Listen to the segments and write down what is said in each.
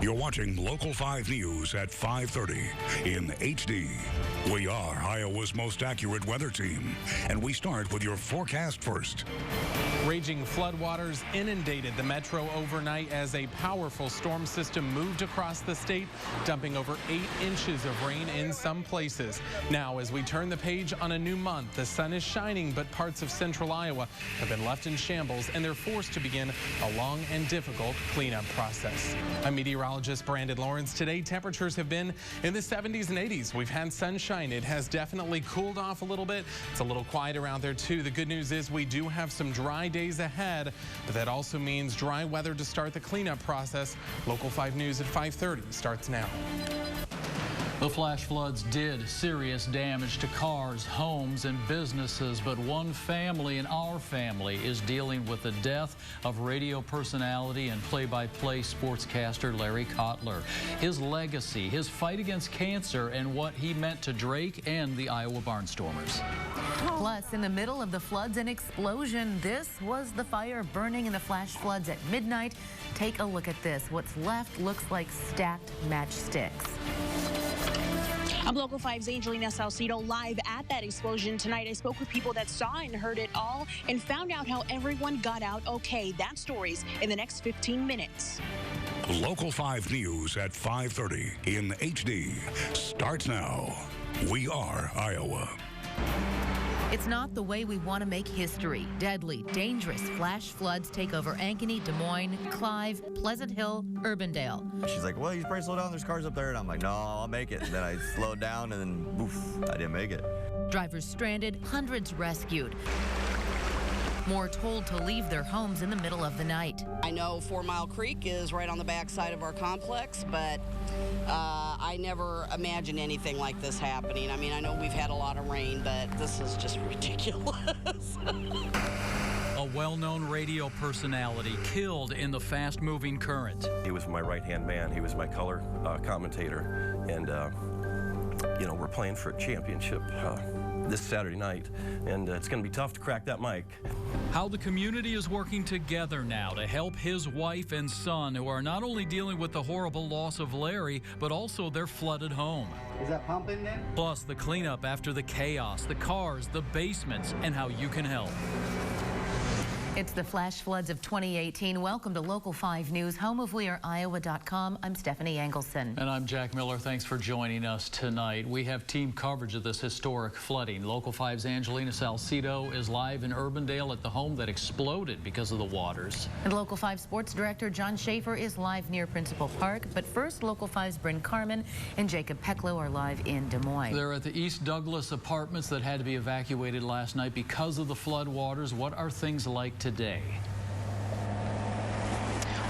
You're watching Local 5 News at 5:30 in HD. We are Iowa's most accurate weather team, and we start with your forecast first. Raging floodwaters inundated the metro overnight as a powerful storm system moved across the state, dumping over 8 inches of rain in some places. Now, as we turn the page on a new month, the sun is shining, but parts of central Iowa have been left in shambles, and they're forced to begin a long and difficult cleanup process. I'm meteorologist Brandon Lawrence. Today, temperatures have been in the 70s and 80s. We've had sunshine. It has definitely cooled off a little bit. It's a little quiet around there, too. The good news is we do have some dry days ahead, but that also means dry weather to start the cleanup process. Local 5 News at 5:30 starts now. The flash floods did serious damage to cars, homes, and businesses, but one family in our family is dealing with the death of radio personality and play-by-play sportscaster Larry Cutler. His legacy, his fight against cancer, and what he meant to Drake and the Iowa Barnstormers. Plus, in the middle of the floods, an explosion. This was the fire burning in the flash floods at midnight. Take a look at this. What's left looks like stacked matchsticks. I'm Local 5's Angelina Salcido live at that explosion tonight. I spoke with people that saw and heard it all and found out how everyone got out okay. That story's in the next 15 minutes. Local 5 News at 5:30 in HD starts now. We are Iowa. It's not the way we want to make history. Deadly, dangerous flash floods take over Ankeny, Des Moines, Clive, Pleasant Hill, Urbandale. She's like, well, you should probably slow down. There's cars up there. And I'm like, no, I'll make it. And then I slowed down and then, oof, I didn't make it. Drivers stranded, hundreds rescued. More told to leave their homes in the middle of the night. I know 4 Mile Creek is right on the backside of our complex, but I never imagined anything like this happening. I mean, I know we've had a lot of rain, but this is just ridiculous. A well-known radio personality killed in the fast-moving current. He was my right-hand man. He was my color commentator. And, you know, we're playing for a championship this Saturday night, and it's going to be tough to crack that mic. How the community is working together now to help his wife and son, who are not only dealing with the horrible loss of Larry, but also their flooded home. Is that pumping then? Plus the cleanup after the chaos, the cars, the basements, and how you can help. It's the flash floods of 2018. Welcome to Local 5 News, home of WeAreIowa.com. I'm Stephanie Engelson. And I'm Jack Miller. Thanks for joining us tonight. We have team coverage of this historic flooding. Local 5's Angelina Salcido is live in Urbandale at the home that exploded because of the waters. And Local 5 Sports Director John Schaefer is live near Principal Park. But first, Local 5's Bryn Carmen and Jacob Pecklow are live in Des Moines. They're at the East Douglas apartments that had to be evacuated last night because of the flood waters. What are things like today?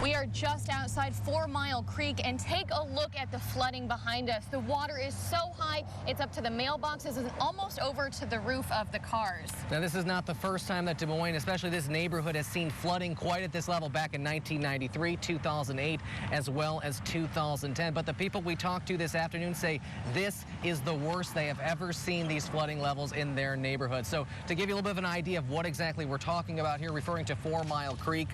We are just outside 4 Mile Creek, and take a look at the flooding behind us. The water is so high, it's up to the mailboxes and almost over to the roof of the cars. Now, this is not the first time that Des Moines, especially this neighborhood, has seen flooding quite at this level back in 1993, 2008, as well as 2010. But the people we talked to this afternoon say this is the worst they have ever seen these flooding levels in their neighborhood. So to give you a little bit of an idea of what exactly we're talking about here, referring to 4 Mile Creek,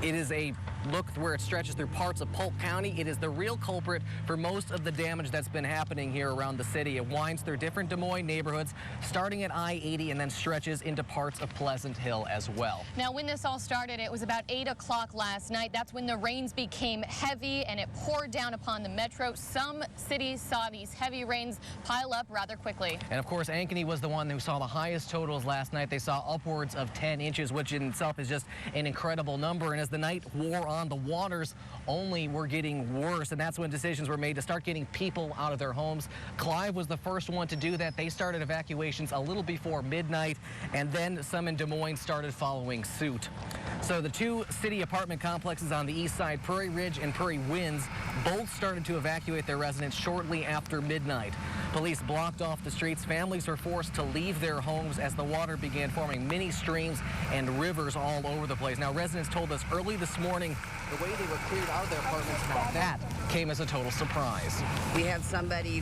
it is a look where it stretches through parts of Polk County. It is the real culprit for most of the damage that's been happening here around the city. It winds through different Des Moines neighborhoods, starting at I-80 and then stretches into parts of Pleasant Hill as well. Now, when this all started, it was about 8 o'clock last night. That's when the rains became heavy and it poured down upon the metro. Some cities saw these heavy rains pile up rather quickly. And of course, Ankeny was the one who saw the highest totals last night. They saw upwards of 10 inches, which in itself is just an incredible number. And as the night wore on, the waters only were getting worse, and that's when decisions were made to start getting people out of their homes. Clive was the first one to do that. They started evacuations a little before midnight, and then some in Des Moines started following suit. So the 2 city apartment complexes on the east side, Prairie Ridge and Prairie Winds, both started to evacuate their residents shortly after midnight. Police blocked off the streets. Families were forced to leave their homes as the water began forming mini streams and rivers all over the place. Now, residents told us early this morning the way they were cleared out of their apartments, now that came as a total surprise. We had somebody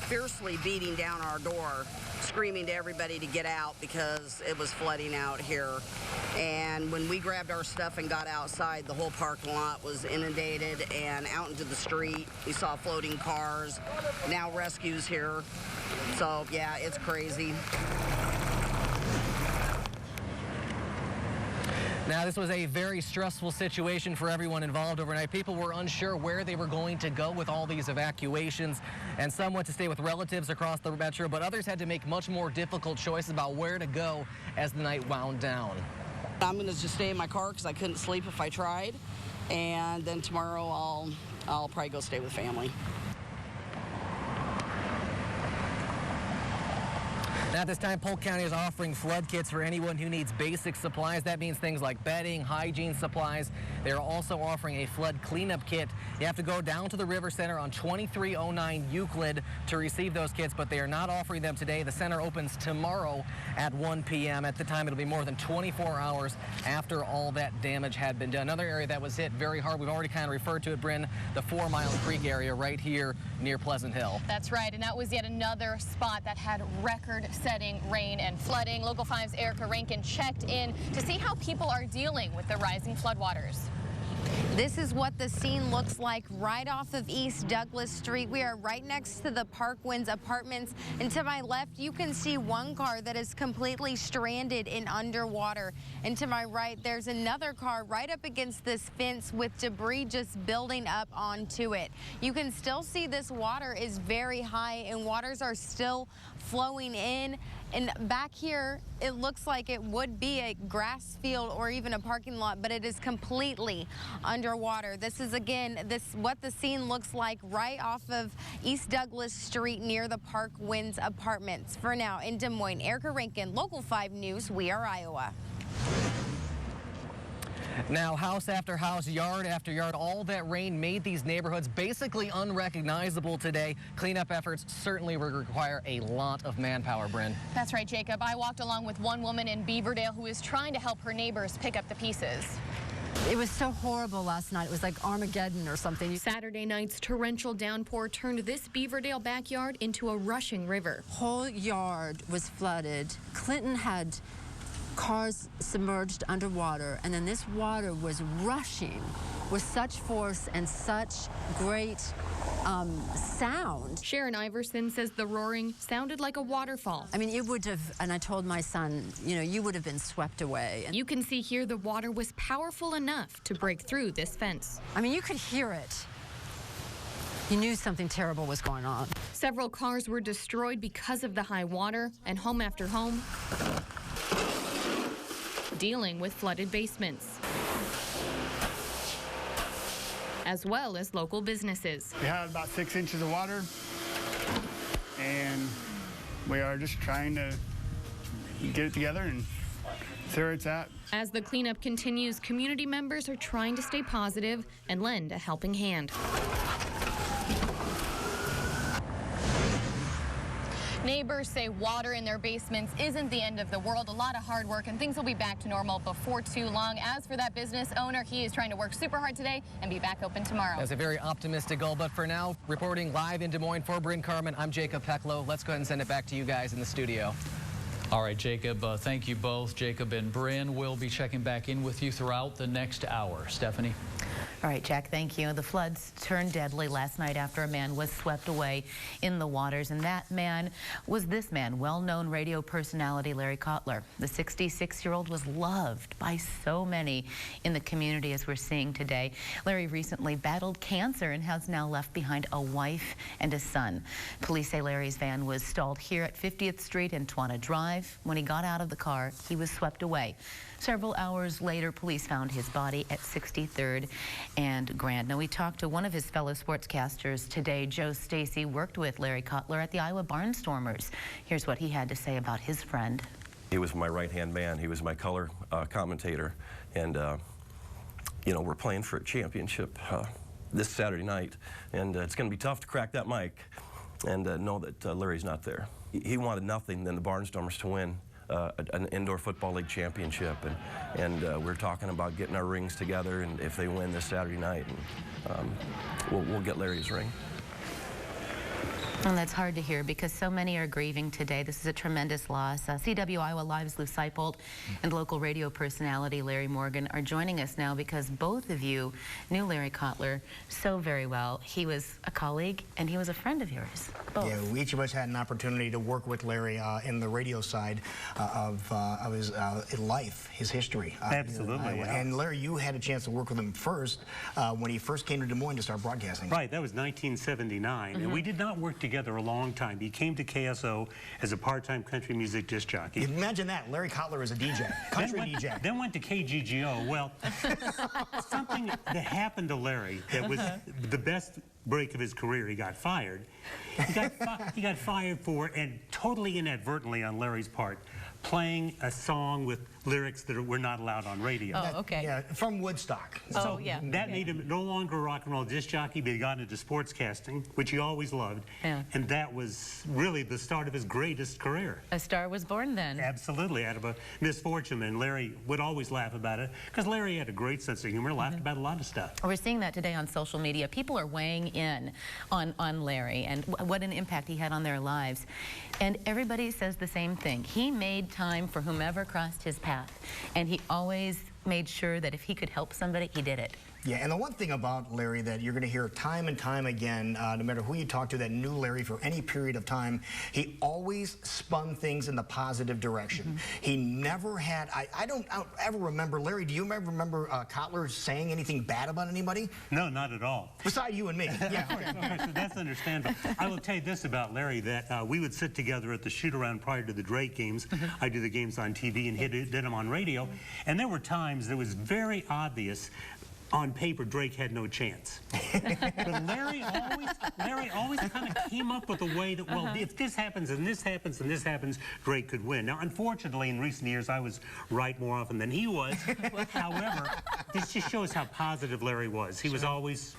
fiercely beating down our door, screaming to everybody to get out because it was flooding out here. And when we grabbed our stuff and got outside, the whole parking lot was inundated, and out into the street, we saw floating cars, now rescues here. So yeah, it's crazy. Now, this was a very stressful situation for everyone involved overnight. People were unsure where they were going to go with all these evacuations, and some went to stay with relatives across the metro, but others had to make much more difficult choices about where to go as the night wound down. I'm going to just stay in my car because I couldn't sleep if I tried, and then tomorrow I'll probably go stay with family. Now, at this time, Polk County is offering flood kits for anyone who needs basic supplies. That means things like bedding, hygiene supplies. They are also offering a flood cleanup kit. You have to go down to the River Center on 2309 Euclid to receive those kits, but they are not offering them today. The center opens tomorrow at 1 p.m. At the time, it'll be more than 24 hours after all that damage had been done. Another area that was hit very hard, we've already kind of referred to it, Bryn, the 4 Mile Creek area right here near Pleasant Hill. That's right, and that was yet another spot that had record-setting rain and flooding. Local 5's Erica Rankin checked in to see how people are dealing with the rising floodwaters. This is what the scene looks like right off of East Douglas Street. We are right next to the Parkwinds apartments, and to my left you can see one car that is completely stranded in underwater, and to my right there's another car right up against this fence with debris just building up onto it. You can still see this water is very high and waters are still flowing in. And back here, it looks like it would be a grass field or even a parking lot, but it is completely underwater. This is, again, what the scene looks like right off of East Douglas Street near the Parkwinds apartments. For now, in Des Moines, Erica Rankin, Local 5 News, We Are Iowa. Now, house after house, yard after yard, all that rain made these neighborhoods basically unrecognizable today. Cleanup efforts certainly will require a lot of manpower, Bryn. That's right, Jacob. I walked along with one woman in Beaverdale who is trying to help her neighbors pick up the pieces. It was so horrible last night. It was like Armageddon or something. Saturday night's torrential downpour turned this Beaverdale backyard into a rushing river. Whole yard was flooded. Clinton had cars submerged underwater, and then this water was rushing with such force and such great sound. Sharon Iverson says the roaring sounded like a waterfall. I mean, it would have, and I told my son, you know, you would have been swept away. You can see here the water was powerful enough to break through this fence. I mean, you could hear it. You knew something terrible was going on. Several cars were destroyed because of the high water, and home after home dealing with flooded basements, as well as local businesses. We had about 6 inches of water, and we are just trying to get it together and see where it's at. As the cleanup continues, community members are trying to stay positive and lend a helping hand. Neighbors say water in their basements isn't the end of the world. A lot of hard work, and things will be back to normal before too long. As for that business owner, he is trying to work super hard today and be back open tomorrow. That's a very optimistic goal, but for now, reporting live in Des Moines for Bryn Carmen, I'm Jacob Peklo. Let's go ahead and send it back to you guys in the studio. All right, Jacob, thank you both. Jacob and Bryn will be checking back in with you throughout the next hour. Stephanie? All right, Jack, thank you. The floods turned deadly last night after a man was swept away in the waters, and that man was this man, well-known radio personality Larry Cutler. The 66-year-old was loved by so many in the community, as we're seeing today. Larry recently battled cancer and has now left behind a wife and a son. Police say Larry's van was stalled here at 50th Street and Twana Drive. When he got out of the car, he was swept away. Several hours later, police found his body at 63rd and Grand. Now, we talked to one of his fellow sportscasters today. Joe Stacy worked with Larry Cutler at the Iowa Barnstormers. Here's what he had to say about his friend. He was my right-hand man. He was my color commentator. And, you know, we're playing for a championship this Saturday night. And it's going to be tough to crack that mic and know that Larry's not there. He wanted nothing than the Barnstormers to win. an indoor football league championship, and we're talking about getting our rings together, and if they win this Saturday night, and we'll get Larry's ring. And that's hard to hear because so many are grieving today. This is a tremendous loss. CW Iowa Live's Lou Seipold and local radio personality Larry Morgan are joining us now because both of you knew Larry Cutler so very well. He was a colleague and he was a friend of yours. Both. Yeah, each of us had an opportunity to work with Larry in the radio side of his life, his history. Absolutely. Yeah. And Larry, you had a chance to work with him first when he first came to Des Moines to start broadcasting. Right, that was 1979, and we did not work together a long time. He came to KSO as a part-time country music disc jockey. Imagine that, Larry Cutler is a DJ, country DJ. Then went to KGGO. Well, something that happened to Larry that was the best break of his career. He got fired. He got fired for, and totally inadvertently on Larry's part, playing a song with lyrics that were not allowed on radio. Oh, okay. Yeah, from Woodstock. Oh, yeah. That made him no longer a rock and roll disc jockey, but he got into sportscasting, which he always loved. Yeah. And that was really the start of his greatest career. A star was born then. Absolutely, out of a misfortune. And Larry would always laugh about it, because Larry had a great sense of humor, laughed about a lot of stuff. We're seeing that today on social media. People are weighing in on Larry and what an impact he had on their lives. And everybody says the same thing. He made time for whomever crossed his path. And he always made sure that if he could help somebody, he did it. Yeah, and the one thing about Larry that you're going to hear time and time again, no matter who you talk to that knew Larry for any period of time, he always spun things in the positive direction. He never had, I don't ever remember, Larry, do you ever remember Cutler saying anything bad about anybody? No, not at all. Beside you and me. Yeah. So that's understandable. I will tell you this about Larry, that we would sit together at the shoot-around prior to the Drake games. I do the games on TV and he did them on radio. And there were times that it was very obvious on paper, Drake had no chance. But Larry always kind of came up with a way that, well, if this happens and this happens and this happens, Drake could win. Now, unfortunately, in recent years, I was right more often than he was. However, this just shows how positive Larry was. He was always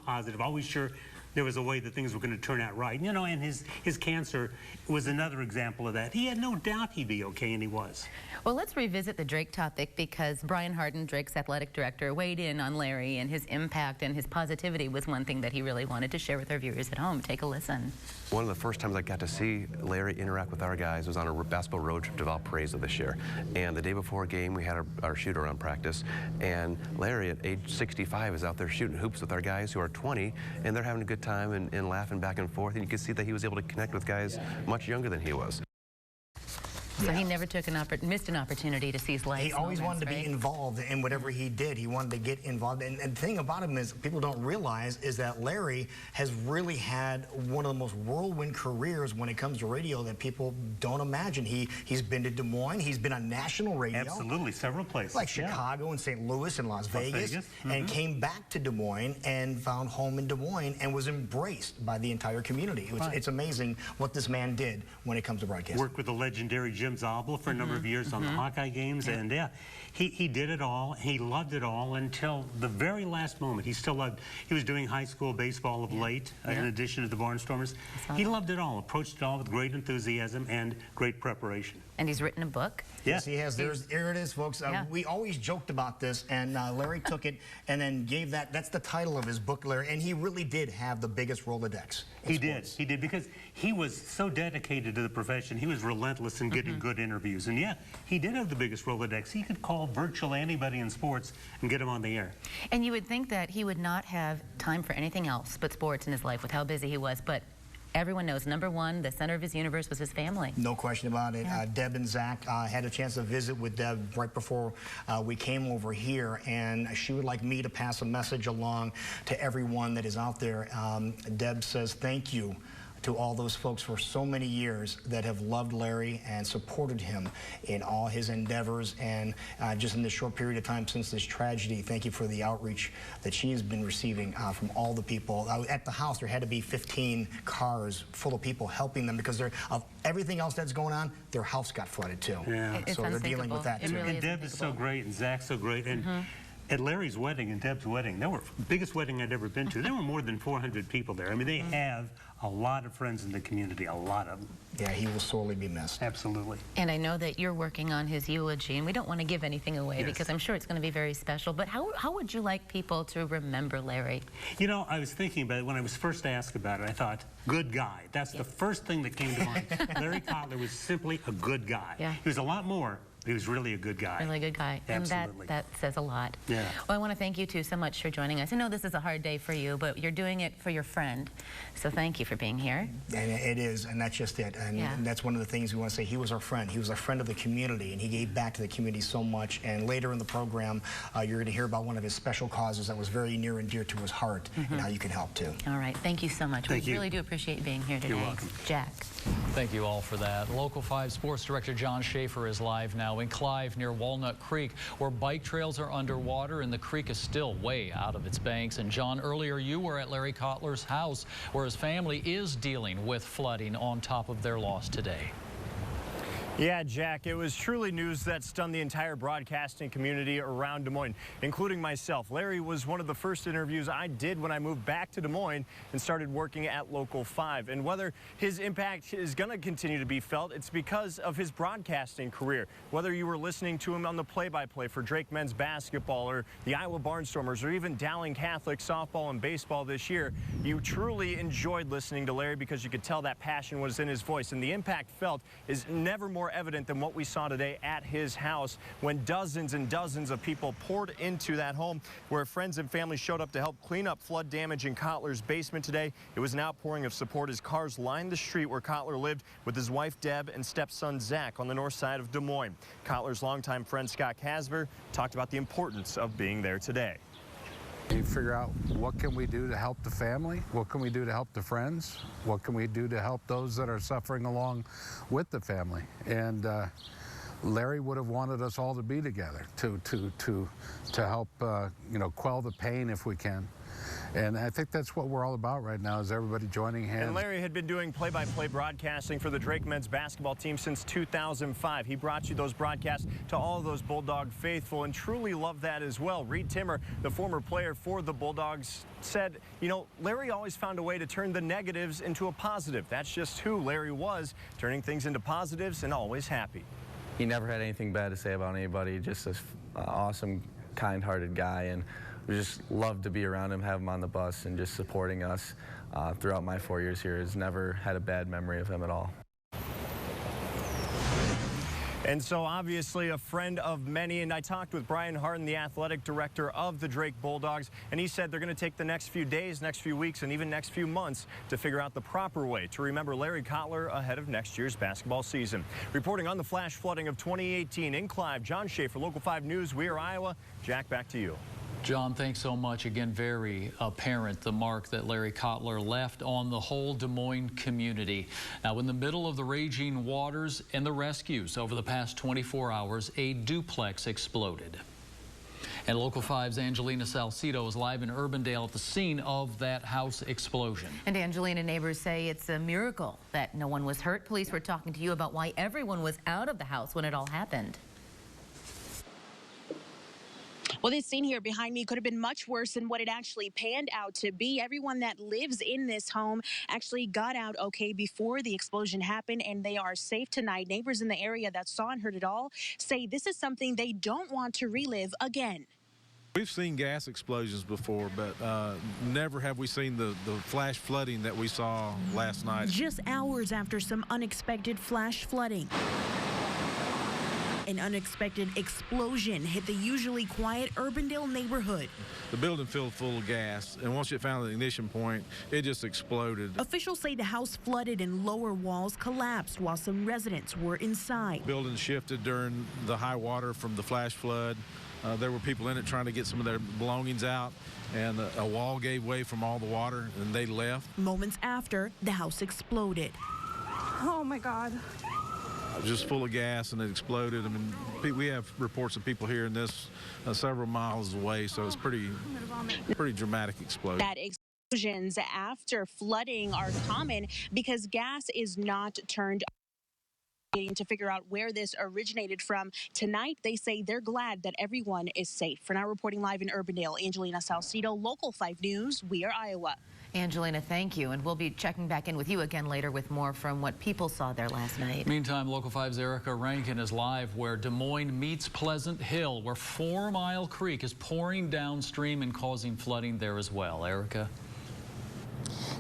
positive, always sure there was a way that things were going to turn out right. You know, and his cancer was another example of that. He had no doubt he'd be okay, and he was. Well, let's revisit the Drake topic because Brian Harden, Drake's athletic director, weighed in on Larry, and his impact and his positivity was one thing that he really wanted to share with our viewers at home. Take a listen. One of the first times I got to see Larry interact with our guys was on a basketball road trip to Valparaiso this year. And the day before a game, we had our shoot-around practice, and Larry at age 65 is out there shooting hoops with our guys who are 20, and they're having a good time and laughing back and forth, and you could see that he was able to connect with guys much younger than he was. So he never missed an opportunity to see his life. He always wanted to be involved in whatever he did. He wanted to get involved. And the thing about him is people don't realize is that Larry has really had one of the most whirlwind careers when it comes to radio that people don't imagine. He's been to Des Moines. He's been on national radio. Absolutely, several places. Like Chicago and St. Louis and Las Vegas. And came back to Des Moines and found home in Des Moines and was embraced by the entire community. It's amazing what this man did when it comes to broadcasting. Worked with the legendary Jim Zabel for a number of years on the Hawkeye games, and he did it all. He loved it all until the very last moment. He still loved, he was doing high school baseball of late, in addition to the Barnstormers. He loved it all, approached it all with great enthusiasm and great preparation. And he's written a book. Yes, he has. There it is, folks. We always joked about this, and Larry took it and then gave that's the title of his book, Larry, and he really did have the biggest Rolodex. He did, because he was so dedicated to the profession. He was relentless in getting good interviews, and he did have the biggest Rolodex. He could call virtually anybody in sports and get him on the air. And you would think that he would not have time for anything else but sports in his life with how busy he was, but everyone knows, number one, the center of his universe was his family. No question about it. Deb and Zach had a chance to visit with Deb right before we came over here, and she would like me to pass a message along to everyone that is out there. Deb says thank you to all those folks for so many years that have loved Larry and supported him in all his endeavors, and just in this short period of time since this tragedy, thank you for the outreach that she has been receiving from all the people. At the house, there had to be 15 cars full of people helping them because of everything else that's going on, their house got flooded too. Yeah. So they're dealing with that too. And Deb is so great, and Zach's so great, and At Larry's wedding and Deb's wedding, there were biggest wedding I'd ever been to. There were more than 400 people there. I mean, they have a lot of friends in the community, a lot of them. Yeah, he will sorely be missed. Absolutely. And I know that you're working on his eulogy, and we don't want to give anything away Yes. because I'm sure it's going to be very special. But how would you like people to remember Larry? You know, I was thinking about it when I was first asked about it. I thought, good guy. That's the first thing that came to mind. Larry Cutler was simply a good guy. Yeah. He was a lot more. He was really a good guy. Really good guy. Absolutely. And that says a lot. Yeah. Well, I want to thank you two so much for joining us. I know this is a hard day for you, but you're doing it for your friend. So thank you for being here. And it is, and that's just it. And that's one of the things we want to say. He was our friend. He was a friend of the community, and he gave back to the community so much. And later in the program, you're going to hear about one of his special causes that was very near and dear to his heart, and how you can help too. All right. Thank you so much. Thank We you. really do appreciate you being here today. You're welcome. Jack. Thank you all for that. Local 5 Sports Director John Schaefer is live now in Clive near Walnut Creek, where bike trails are underwater and the creek is still way out of its banks. And John, earlier you were at Larry Cutler's house, where his family is dealing with flooding on top of their loss today. Yeah, Jack, it was truly news that stunned the entire broadcasting community around Des Moines, including myself. Larry was one of the first interviews I did when I moved back to Des Moines and started working at Local 5. And whether his impact is going to continue to be felt, it's because of his broadcasting career. Whether you were listening to him on the play-by-play for Drake men's basketball or the Iowa Barnstormers or even Dowling Catholic softball and baseball this year, you truly enjoyed listening to Larry because you could tell that passion was in his voice. And the impact felt is never more evident than what we saw today at his house when dozens and dozens of people poured into that home, where friends and family showed up to help clean up flood damage in Cutler's basement today. It was an outpouring of support as cars lined the street where Cutler lived with his wife Deb and stepson Zach on the north side of Des Moines. Cutler's longtime friend Scott Casver talked about the importance of being there today. You figure out what can we do to help the family, what can we do to help the friends, what can we do to help those that are suffering along with the family. And Larry would have wanted us all to be together to help quell the pain if we can. And I think that's what we're all about right now, is everybody joining hands. And Larry had been doing play-by-play broadcasting for the Drake men's basketball team since 2005. He brought you those broadcasts to all of those Bulldog faithful and truly loved that as well. Reed Timmer, the former player for the Bulldogs, said, you know, Larry always found a way to turn the negatives into a positive. That's just who Larry was, turning things into positives and always happy. He never had anything bad to say about anybody, just an awesome, kind-hearted guy, and we just loved to be around him, have him on the bus, and just supporting us throughout my 4 years here. Has never had a bad memory of him at all. And so obviously a friend of many, and I talked with Brian Harden, the athletic director of the Drake Bulldogs, and he said they're going to take the next few days, next few weeks, and even next few months to figure out the proper way to remember Larry Cutler ahead of next year's basketball season. Reporting on the flash flooding of 2018 in Clive, John Schaefer, Local 5 News. We are Iowa. Jack, back to you. John, thanks so much. Again, very apparent the mark that Larry Cutler left on the whole Des Moines community. Now, in the middle of the raging waters and the rescues over the past 24 hours, a duplex exploded. And Local 5's Angelina Salcido is live in Urbandale at the scene of that house explosion. And Angelina, neighbors say it's a miracle that no one was hurt. Police were talking to you about why everyone was out of the house when it all happened. Well, this scene here behind me could have been much worse than what it actually panned out to be. Everyone that lives in this home actually got out okay before the explosion happened, and they are safe tonight. Neighbors in the area that saw and heard it all say this is something they don't want to relive again. We've seen gas explosions before, but never have we seen the flash flooding that we saw last night. Just hours after some unexpected flash flooding, an unexpected explosion hit the usually quiet Urbandale neighborhood. The building filled full of gas, and once it found the ignition point, it just exploded. Officials say the house flooded and lower walls collapsed while some residents were inside. The building shifted during the high water from the flash flood. There were people in it trying to get some of their belongings out, and a wall gave way from all the water, and they left. Moments after, the house exploded. Oh, my God. It was just full of gas, and it exploded. I mean, we have reports of people hearing this several miles away, so it's pretty dramatic explosion. That explosions after flooding are common because gas is not turned to figure out where this originated from. Tonight, they say they're glad that everyone is safe. For now, reporting live in Urbandale, Angelina Salcido, Local 5 News. We are Iowa. Angelina, thank you. And we'll be checking back in with you again later with more from what people saw there last night. Meantime, Local 5's Erica Rankin is live where Des Moines meets Pleasant Hill, where 4 Mile Creek is pouring downstream and causing flooding there as well. Erica?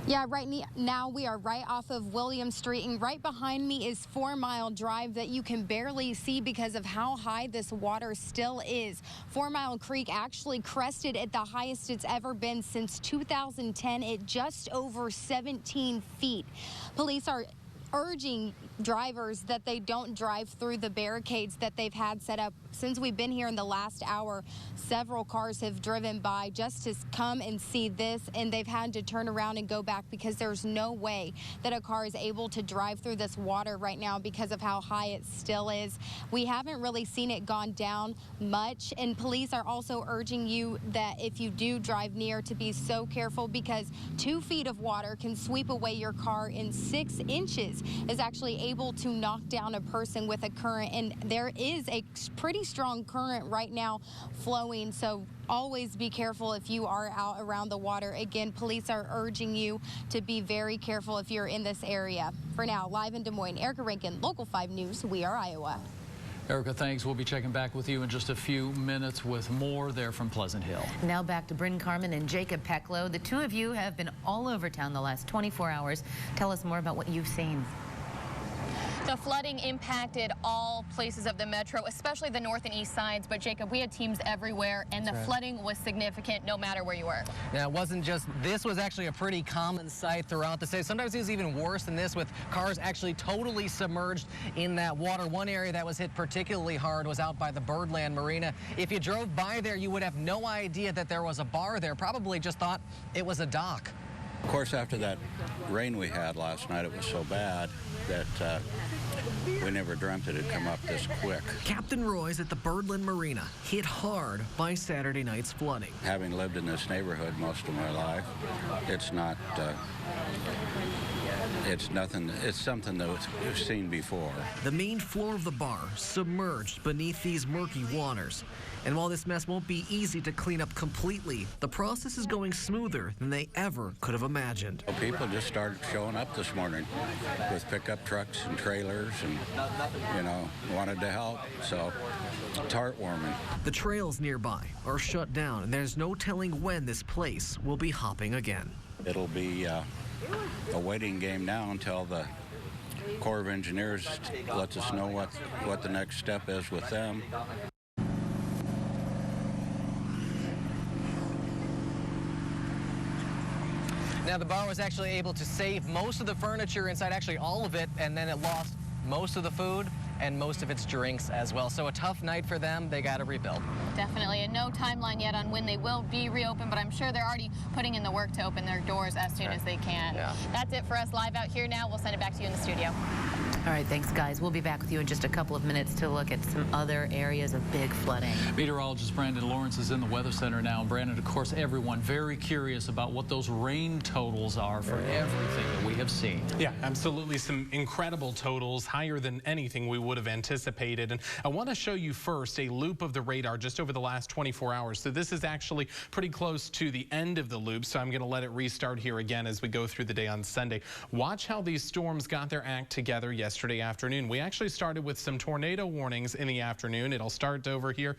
Yeah, right now we are right off of William Street, and right behind me is 4 Mile Drive that you can barely see because of how high this water still is. 4 Mile Creek actually crested at the highest it's ever been since 2010 at just over 17 feet. Police are urging drivers that they don't drive through the barricades that they've had set up. Since we've been here in the last hour, several cars have driven by just to come and see this, and they've had to turn around and go back because there's no way that a car is able to drive through this water right now because of how high it still is. We haven't really seen it gone down much, and police are also urging you that if you do drive near to be so careful because 2 feet of water can sweep away your car, and 6 inches is actually able to knock down a person with a current, and there is a pretty strong current right now flowing, so always be careful if you are out around the water. Again, police are urging you to be very careful if you're in this area. For now, live in Des Moines, Erica Rankin, Local 5 News. We are Iowa. Erica, thanks. We'll be checking back with you in just a few minutes with more there from Pleasant Hill. Now back to Bryn Carmen and Jacob Pecklow. The two of you have been all over town the last 24 hours. Tell us more about what you've seen. The flooding impacted all places of the metro, especially the north and east sides. But Jacob, we had teams everywhere, and the flooding was significant no matter where you were. Now, it wasn't just this was actually a pretty common sight throughout the state. Sometimes it was even worse than this, with cars actually totally submerged in that water. One area that was hit particularly hard was out by the Birdland Marina. If you drove by there, you would have no idea that there was a bar there. Probably just thought it was a dock. Of course, after that rain we had last night, it was so bad that we never dreamt it'd come up this quick. Captain Roy's at the Birdland Marina, hit hard by Saturday night's flooding. Having lived in this neighborhood most of my life, it's not, it's nothing, it's something that we've seen before. The main floor of the bar submerged beneath these murky waters. And while this mess won't be easy to clean up completely, the process is going smoother than they ever could have imagined. People just started showing up this morning with pickup trucks and trailers and, you know, wanted to help. So it's heartwarming. The trails nearby are shut down, and there's no telling when this place will be hopping again. It'll be a waiting game now until the Corps of Engineers lets us know what the next step is with them. Now, the bar was actually able to save most of the furniture inside, actually all of it, and then it lost most of the food and most of its drinks as well. So a tough night for them. They got to rebuild. Definitely, and no timeline yet on when they will be reopened, but I'm sure they're already putting in the work to open their doors as soon as they can. Yeah. That's it for us live out here now. We'll send it back to you in the studio. All right, thanks, guys. We'll be back with you in just a couple of minutes to look at some other areas of big flooding. Meteorologist Brandon Lawrence is in the Weather Center now. Brandon, of course, everyone very curious about what those rain totals are for everything that we have seen. Yeah, absolutely. Some incredible totals, higher than anything we would have anticipated. And I want to show you first a loop of the radar just over the last 24 hours. So this is actually pretty close to the end of the loop. So I'm going to let it restart here again as we go through the day on Sunday. Watch how these storms got their act together yesterday afternoon. We actually started with some tornado warnings in the afternoon. It'll start over here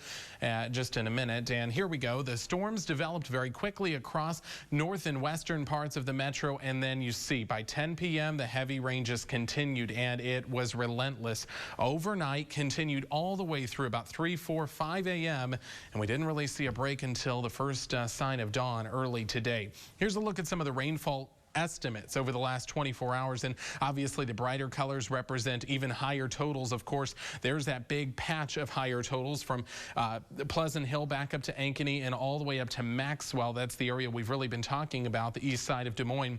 just in a minute. And here we go. The storms developed very quickly across north and western parts of the metro. And then you see by 10 p.m. the heavy rain just continued, and it was relentless. Overnight, continued all the way through about 3, 4, 5 a.m. And we didn't really see a break until the first sign of dawn early today. Here's a look at some of the rainfall estimates over the last 24 hours, and obviously the brighter colors represent even higher totals. Of course, there's that big patch of higher totals from Pleasant Hill back up to Ankeny and all the way up to Maxwell. That's the area we've really been talking about, the east side of Des Moines.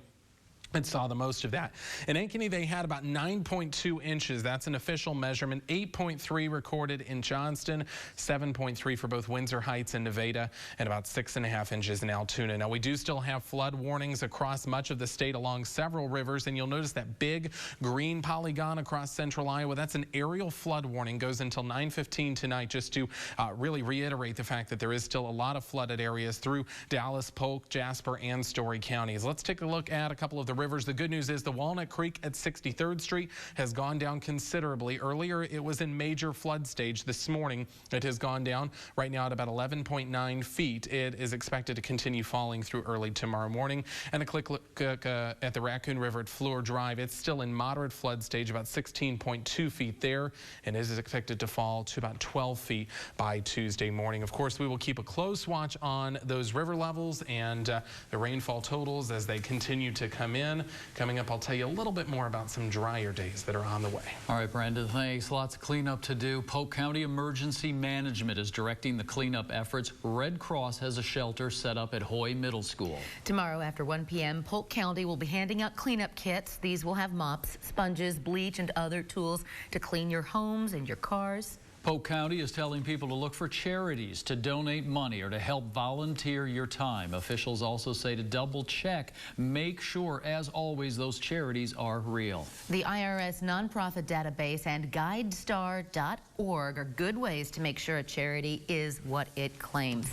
and saw the most of that. In Ankeny, they had about 9.2 inches. That's an official measurement. 8.3 recorded in Johnston, 7.3 for both Windsor Heights and Nevada, and about 6.5 inches in Altoona. Now, we do still have flood warnings across much of the state along several rivers, and you'll notice that big green polygon across central Iowa. That's an aerial flood warning. Goes until 9:15 tonight, just to really reiterate the fact that there is still a lot of flooded areas through Dallas, Polk, Jasper, and Story counties. Let's take a look at a couple of the rivers. The good news is the Walnut Creek at 63rd Street has gone down considerably. Earlier, it was in major flood stage. This morning, it has gone down right now at about 11.9 feet. It is expected to continue falling through early tomorrow morning. And a quick look at the Raccoon River at Fleur Drive. It's still in moderate flood stage, about 16.2 feet there, and is expected to fall to about 12 feet by Tuesday morning. Of course, we will keep a close watch on those river levels and the rainfall totals as they continue to come in. Coming up, I'll tell you a little bit more about some drier days that are on the way. All right, Brandon, thanks. Lots of cleanup to do. Polk County Emergency Management is directing the cleanup efforts. Red Cross has a shelter set up at Hoy Middle School. Tomorrow after 1 p.m., Polk County will be handing out cleanup kits. These will have mops, sponges, bleach, and other tools to clean your homes and your cars. Polk County is telling people to look for charities to donate money or to help volunteer your time. Officials also say to double check, make sure, as always, those charities are real. The IRS nonprofit database and GuideStar.org are good ways to make sure a charity is what it claims.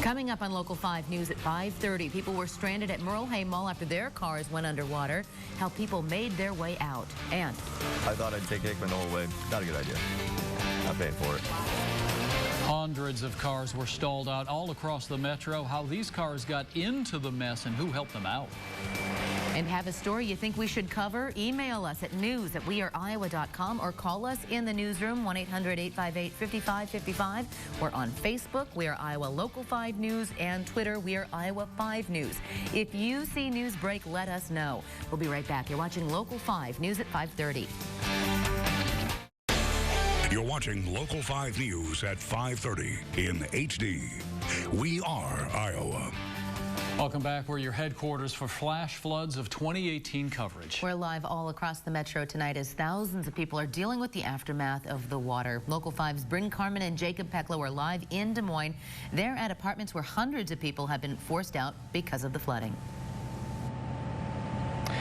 Coming up on Local 5 News at 5:30, people were stranded at Merle Hay Mall after their cars went underwater. How people made their way out. And I thought I'd take Aikman all the way. Not a good idea. Not paying for it. Hundreds of cars were stalled out all across the metro. How these cars got into the mess and who helped them out. And have a story you think we should cover? Email us at news@weareiowa.com or call us in the newsroom, 1-800-858-5555. We're on Facebook, We Are Iowa Local 5 News, and Twitter, We Are Iowa 5 News. If you see news break, let us know. We'll be right back. You're watching Local 5 News at 5:30. You're watching Local 5 News at 5:30 in HD. We Are Iowa. Welcome back. We're your headquarters for flash floods of 2018 coverage. We're live all across the metro tonight as thousands of people are dealing with the aftermath of the water. Local 5's Bryn Carmen and Jacob Peklo are live in Des Moines. They're at apartments where hundreds of people have been forced out because of the flooding.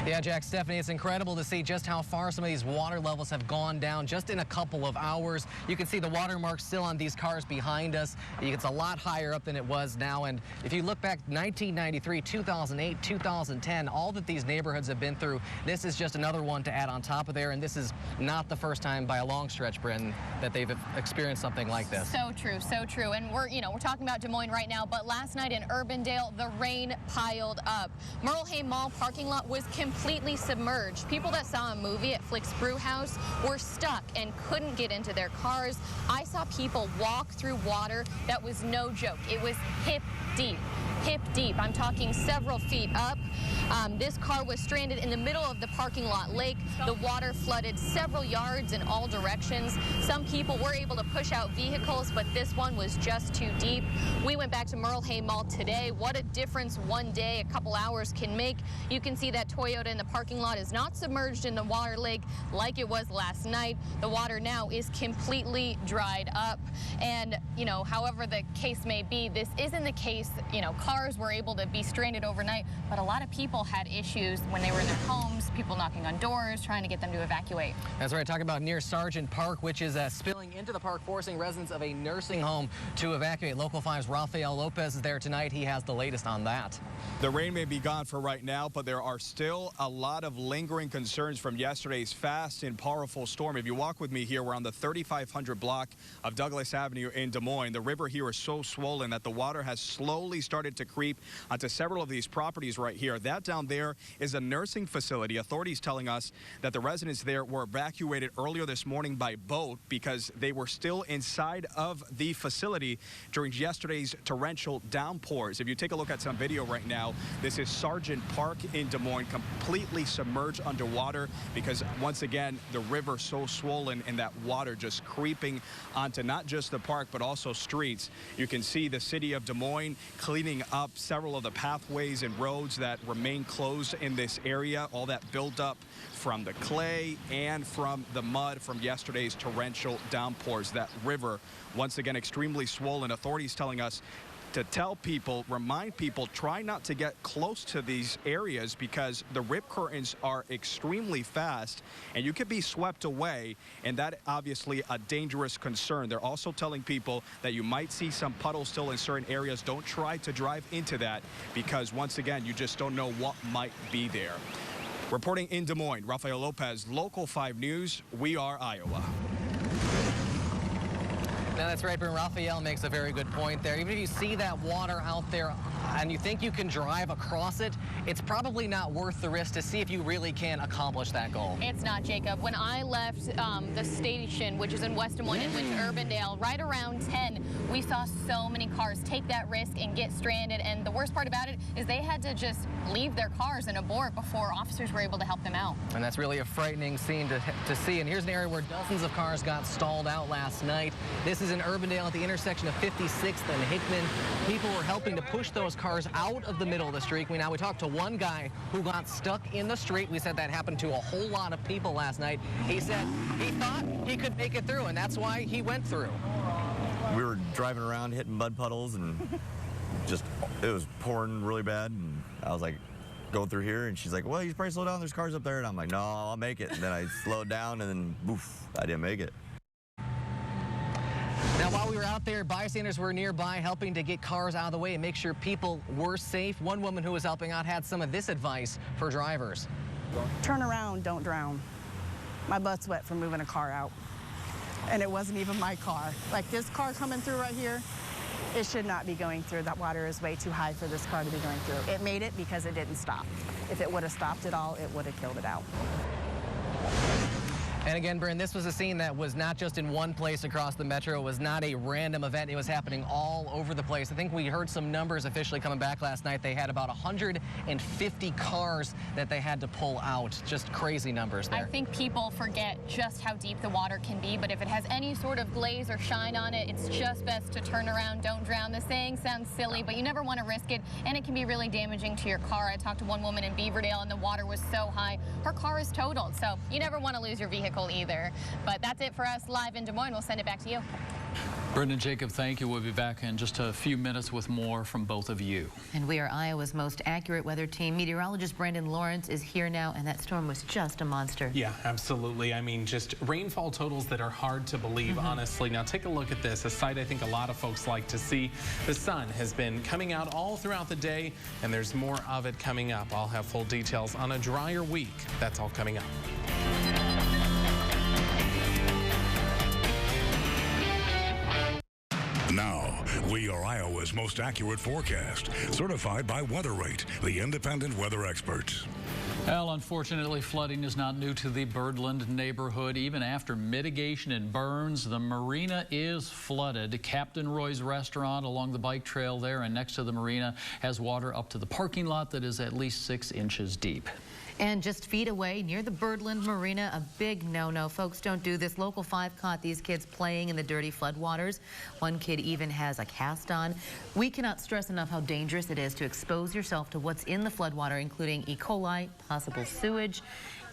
Yeah, Jack, Stephanie, it's incredible to see just how far some of these water levels have gone down just in a couple of hours. You can see the watermarks still on these cars behind us. It's a lot higher up than it was now. And if you look back 1993, 2008, 2010, all that these neighborhoods have been through, this is just another one to add on top of there. And this is not the first time by a long stretch, Bryn, that they've experienced something like this. So true, so true. And we're talking about Des Moines right now, but last night in Urbandale, the rain piled up. Merle Hay Mall parking lot was completely submerged. People that saw a movie at Flick's Brew House were stuck and couldn't get into their cars. I saw people walk through water that was no joke. It was hip deep. Hip deep. I'm talking several feet up. This car was stranded in the middle of the parking lot lake. The water flooded several yards in all directions. Some people were able to push out vehicles, but this one was just too deep. We went back to Merle Hay Mall today. What a difference one day, a couple hours can make. You can see that Toyota in the parking lot is not submerged in the water lake like it was last night. The water now is completely dried up. And, however the case may be, this isn't the case, cars were able to be stranded overnight, but a lot of people had issues when they were in their homes, people knocking on doors, trying to get them to evacuate. That's right. Talking about near Sargent Park, which is spilling into the park, forcing residents of a nursing home to evacuate. Local 5's Rafael Lopez is there tonight. He has the latest on that. The rain may be gone for right now, but there are still a lot of lingering concerns from yesterday's fast and powerful storm. If you walk with me here, we're on the 3500 block of Douglas Avenue in Des Moines. The river here is so swollen that the water has slowly started to creep onto several of these properties right here. That down there is a nursing facility. Authorities telling us that the residents there were evacuated earlier this morning by boat because they were still inside of the facility during yesterday's torrential downpours. If you take a look at some video right now, this is Sargent Park in Des Moines, completely submerged underwater because once again the river so swollen and that water just creeping onto not just the park but also streets. You can see the city of Des Moines cleaning up several of the pathways and roads that remain remain closed in this area. All that buildup from the clay and from the mud from yesterday's torrential downpours. That river, once again, extremely swollen. Authorities telling us to tell people, remind people, try not to get close to these areas because the rip currents are extremely fast and you could be swept away, and that obviously a dangerous concern. They're also telling people that you might see some puddles still in certain areas. Don't try to drive into that because once again, you just don't know what might be there. Reporting in Des Moines, Rafael Lopez, Local 5 News. We are Iowa. Now, that's right, but Raphael makes a very good point there. Even if you see that water out there and you think you can drive across it, it's probably not worth the risk to see if you really can accomplish that goal. It's not, Jacob. When I left the station, which is in West Des Moines, and went to Urbandale, right around 10, we saw so many cars take that risk and get stranded. And the worst part about it is they had to just leave their cars and abort before officers were able to help them out. And that's really a frightening scene to see. And here's an area where dozens of cars got stalled out last night. This is in Urbandale at the intersection of 56th and Hickman. People were helping to push those cars out of the middle of the street. We talked to one guy who got stuck in the street. We said that happened to a whole lot of people last night. He said he thought he could make it through, and that's why he went through. We were driving around hitting mud puddles, and it was pouring really bad, and I was like, going through here, and she's like, well, you should probably slow down, there's cars up there, and I'm like, no, I'll make it. And then I slowed down, and then poof, I didn't make it. Now, while we were out there, bystanders were nearby helping to get cars out of the way and make sure people were safe. One woman who was helping out had some of this advice for drivers. Turn around, don't drown. My butt's wet from moving a car out. And it wasn't even my car. Like this car coming through right here, it should not be going through. That water is way too high for this car to be going through. It made it because it didn't stop. If it would have stopped it all, it would have killed it out. And again, Bryn, this was a scene that was not just in one place across the metro. It was not a random event. It was happening all over the place. I think we heard some numbers officially coming back last night. They had about 150 cars that they had to pull out. Just crazy numbers there. I think people forget just how deep the water can be, but if it has any sort of glaze or shine on it, it's just best to turn around, don't drown. The saying sounds silly, but you never want to risk it, and it can be really damaging to your car. I talked to one woman in Beaverdale, and the water was so high, her car is totaled, so you never want to lose your vehicle either. But that's it for us live in Des Moines. We'll send it back to you. Brendan, Jacob, thank you. We'll be back in just a few minutes with more from both of you. And we are Iowa's most accurate weather team. Meteorologist Brandon Lawrence is here now, and that storm was just a monster. Yeah, absolutely. I mean, just rainfall totals that are hard to believe, honestly. Now, take a look at this, a sight I think a lot of folks like to see. The sun has been coming out all throughout the day, and there's more of it coming up. I'll have full details on a drier week. That's all coming up. Now, we are Iowa's most accurate forecast, certified by WeatherRate, the independent weather experts. Well, unfortunately, flooding is not new to the Birdland neighborhood. Even after mitigation and burns, the marina is flooded. Captain Roy's restaurant along the bike trail there and next to the marina has water up to the parking lot that is at least 6 inches deep. And just feet away near the Birdland Marina, a big no-no. Folks, don't do this. Local 5 caught these kids playing in the dirty floodwaters. One kid even has a cast on. We cannot stress enough how dangerous it is to expose yourself to what's in the floodwater, including E. coli, possible sewage,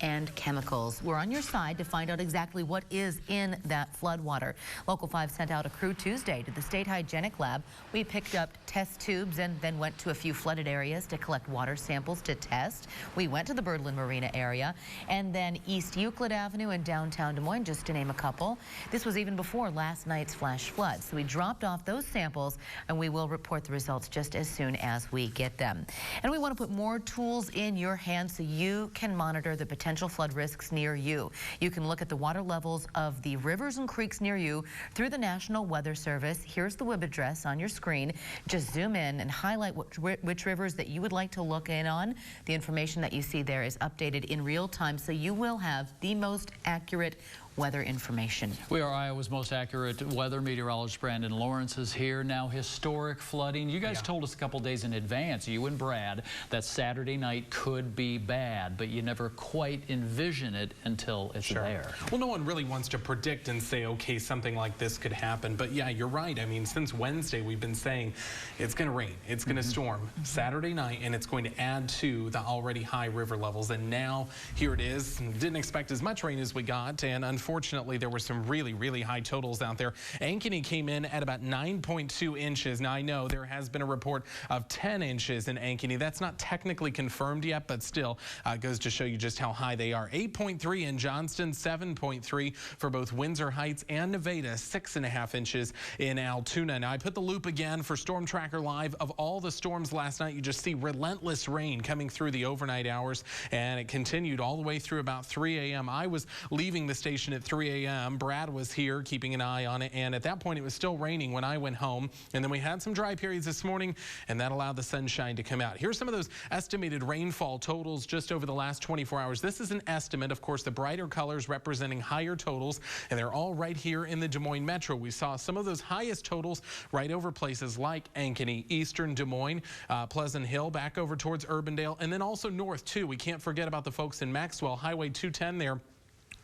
and chemicals. We're on your side to find out exactly what is in that floodwater. Local 5 sent out a crew Tuesday to the State Hygienic Lab. We picked up test tubes and then went to a few flooded areas to collect water samples to test. We went to the Birdland Marina area and then East Euclid Avenue and downtown Des Moines, just to name a couple. This was even before last night's flash floods. So we dropped off those samples and we will report the results just as soon as we get them. And we want to put more tools in your hands so you can monitor the potential flood risks near you. You can look at the water levels of the rivers and creeks near you through the National Weather Service. Here's the web address on your screen. Just zoom in and highlight which rivers that you would like to look in on. The information that you see there is updated in real time, so you will have the most accurate weather information. We are Iowa's most accurate weather meteorologist. Brandon Lawrence is here. Now, historic flooding. You guys told us a couple days in advance, you and Brad, that Saturday night could be bad, but you never quite envision it until it's there. Well, no one really wants to predict and say, okay, something like this could happen. But yeah, you're right. I mean, since Wednesday, we've been saying it's going to rain, it's going to storm Saturday night, and it's going to add to the already high river levels. And now here it is. Didn't expect as much rain as we got, and unfortunately, there were some really, really high totals out there. Ankeny came in at about 9.2 inches. Now, I know there has been a report of 10 inches in Ankeny. That's not technically confirmed yet, but still goes to show you just how high they are. 8.3 in Johnston, 7.3 for both Windsor Heights and Nevada, 6.5 inches in Altoona. Now, I put the loop again for Storm Tracker Live. Of all the storms last night, you just see relentless rain coming through the overnight hours, and it continued all the way through about 3 a.m. I was leaving the station at 3 a.m. Brad was here keeping an eye on it, and at that point it was still raining when I went home. And then we had some dry periods this morning, and that allowed the sunshine to come out. Here's some of those estimated rainfall totals just over the last 24 hours. This is an estimate. Of course, the brighter colors representing higher totals, and they're all right here in the Des Moines metro. We saw some of those highest totals right over places like Ankeny, eastern Des Moines, Pleasant Hill, back over towards Urbandale, and then also north too. We can't forget about the folks in Maxwell. Highway 210 there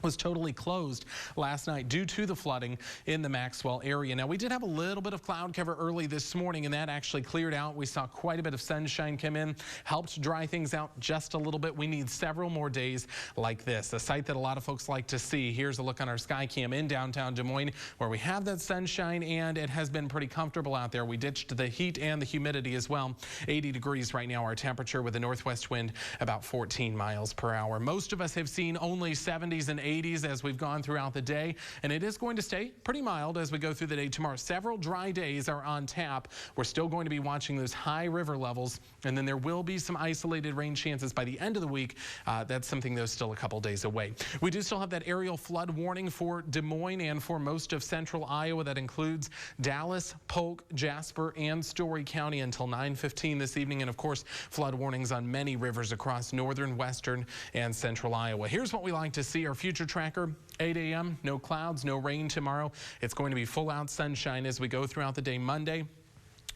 was totally closed last night due to the flooding in the Maxwell area. Now, we did have a little bit of cloud cover early this morning, and that actually cleared out. We saw quite a bit of sunshine come in, helped dry things out just a little bit. We need several more days like this, a sight that a lot of folks like to see. Here's a look on our sky cam in downtown Des Moines, where we have that sunshine, and it has been pretty comfortable out there. We ditched the heat and the humidity as well. 80 degrees right now, our temperature, with a northwest wind about 14 miles per hour. Most of us have seen only 70s and 80s as we've gone throughout the day, and it is going to stay pretty mild as we go through the day tomorrow. Several dry days are on tap. We're still going to be watching those high river levels, and then there will be some isolated rain chances by the end of the week. That's something that's still a couple days away. We do still have that aerial flood warning for Des Moines and for most of central Iowa. That includes Dallas, Polk, Jasper, and Story County until 9:15 this evening, and of course flood warnings on many rivers across northern, western, and central Iowa. Here's what we like to see. Our future tracker, 8 a.m., no clouds, no rain tomorrow. It's going to be full out sunshine as we go throughout the day. Monday,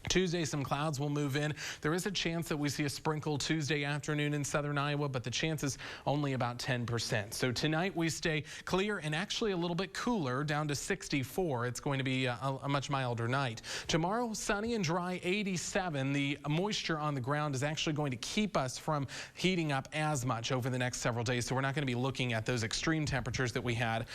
Tuesday, some clouds will move in. There is a chance that we see a sprinkle Tuesday afternoon in southern Iowa, but the chance is only about 10%. So tonight we stay clear and actually a little bit cooler, down to 64. It's going to be a much milder night. Tomorrow, sunny and dry, 87. The moisture on the ground is actually going to keep us from heating up as much over the next several days, so we're not going to be looking at those extreme temperatures that we had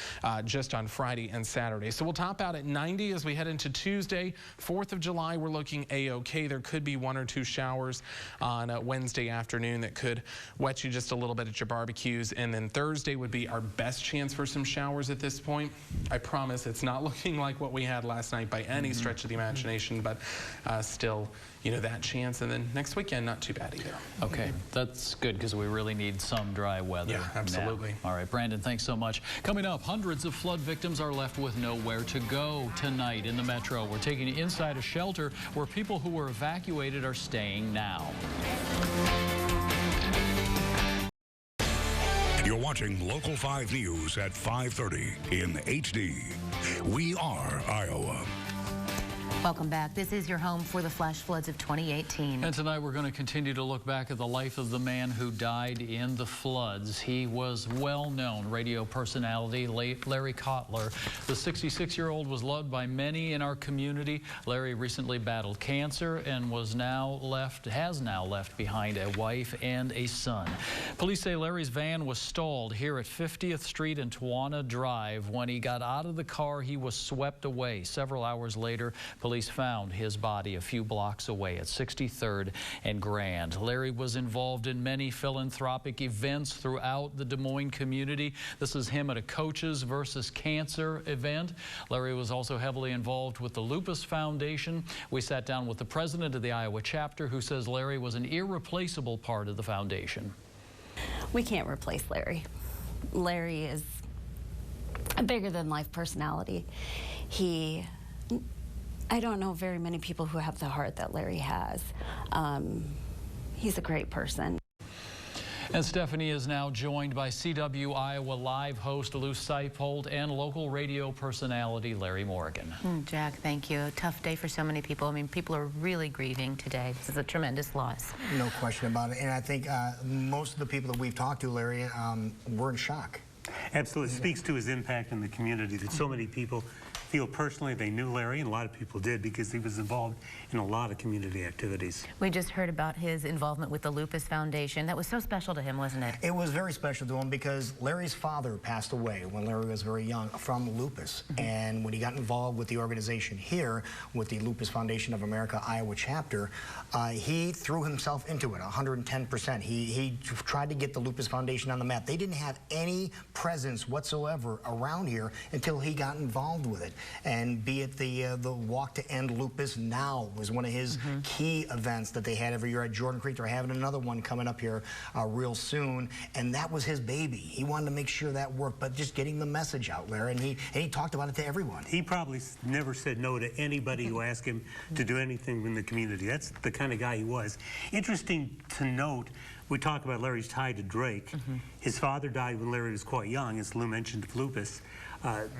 just on Friday and Saturday. So we'll top out at 90 as we head into Tuesday. 4th of July, we're looking a-okay. There could be 1 or 2 showers on Wednesday afternoon that could wet you just a little bit at your barbecues, and then Thursday would be our best chance for some showers at this point. I promise it's not looking like what we had last night by any stretch of the imagination, but still, you know, that chance. And then next weekend, not too bad either. Okay, that's good because we really need some dry weather. Yeah, absolutely. Now. All right, Brandon, thanks so much. Coming up, hundreds of flood victims are left with nowhere to go tonight in the metro. We're taking you inside a shelter where people who were evacuated are staying now. You're watching Local 5 News at 5:30 in HD. We are Iowa. Welcome back. This is your home for the flash floods of 2018. And tonight we're going to continue to look back at the life of the man who died in the floods. He was well-known radio personality, Larry Cutler. The 66-year-old was loved by many in our community. Larry recently battled cancer and has now left behind a wife and a son. Police say Larry's van was stalled here at 50th Street and Tawana Drive. When he got out of the car, he was swept away. Several hours later, police found his body a few blocks away at 63rd and Grand. Larry was involved in many philanthropic events throughout the Des Moines community. This is him at a Coaches versus Cancer event. Larry was also heavily involved with the Lupus Foundation. We sat down with the president of the Iowa chapter, who says Larry was an irreplaceable part of the foundation. We can't replace Larry. Larry is a bigger-than-life personality. I don't know very many people who have the heart that Larry has. He's a great person. And Stephanie is now joined by CW Iowa Live host Lou Seipold and local radio personality Larry Morgan. Jack, thank you. A tough day for so many people. I mean, people are really grieving today. This is a tremendous loss. No question about it. And I think most of the people that we've talked to, Larry, were in shock. Absolutely. It speaks to his impact in the community that so many people feel personally they knew Larry, and a lot of people did because he was involved in a lot of community activities. We just heard about his involvement with the Lupus Foundation. That was so special to him, wasn't it? It was very special to him because Larry's father passed away when Larry was very young from lupus. And when he got involved with the organization here, with the Lupus Foundation of America Iowa chapter, he threw himself into it 110%. He tried to get the Lupus Foundation on the map. They didn't have any presence whatsoever around here until he got involved with it. And be it the Walk to End Lupus Now was one of his key events that they had every year at Jordan Creek. They're having another one coming up here real soon, and that was his baby. He wanted to make sure that worked, but just getting the message out there, and he talked about it to everyone. He probably never said no to anybody who asked him to do anything in the community. That's the kind of guy he was. Interesting to note, we talk about Larry's tie to Drake. His father died when Larry was quite young, as Lou mentioned, of lupus.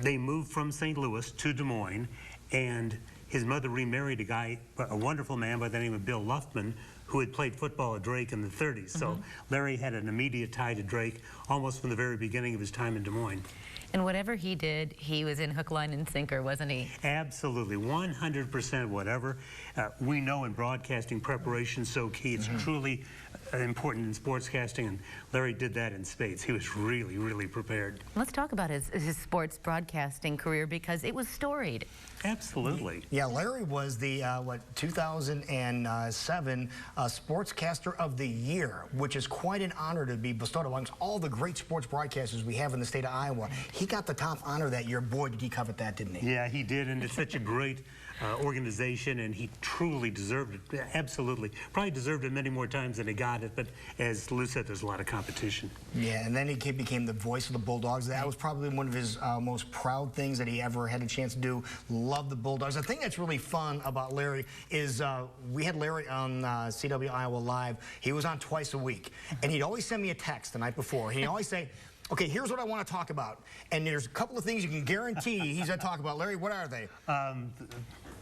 They moved from St. Louis to Des Moines, and his mother remarried a wonderful man by the name of Bill Luftman, who had played football at Drake in the 30s. So Larry had an immediate tie to Drake almost from the very beginning of his time in Des Moines. And whatever he did, he was in hook, line, and sinker, wasn't he? Absolutely, 100% whatever. We know in broadcasting preparation is so key. It's truly important in sportscasting, and Larry did that in spades. He was really, really prepared. Let's talk about his sports broadcasting career because it was storied. Absolutely. Yeah, Larry was the 2007 Sportscaster of the Year, which is quite an honor to be bestowed amongst all the great sports broadcasters we have in the state of Iowa. He got the top honor that year. Boy, did he covet that, didn't he? Yeah, he did, and it's such a great organization, and he truly deserved it. Absolutely. Probably deserved it many more times than he got it, but as Lou said, there's a lot of competition. Yeah, and then he became the voice of the Bulldogs. That was probably one of his most proud things that he ever had a chance to do. Love the Bulldogs. The thing that's really fun about Larry is we had Larry on CW Iowa Live. He was on twice a week, and he'd always send me a text the night before. He'd always say, okay, here's what I want to talk about. And there's a couple of things you can guarantee he's going to talk about. Larry, what are they?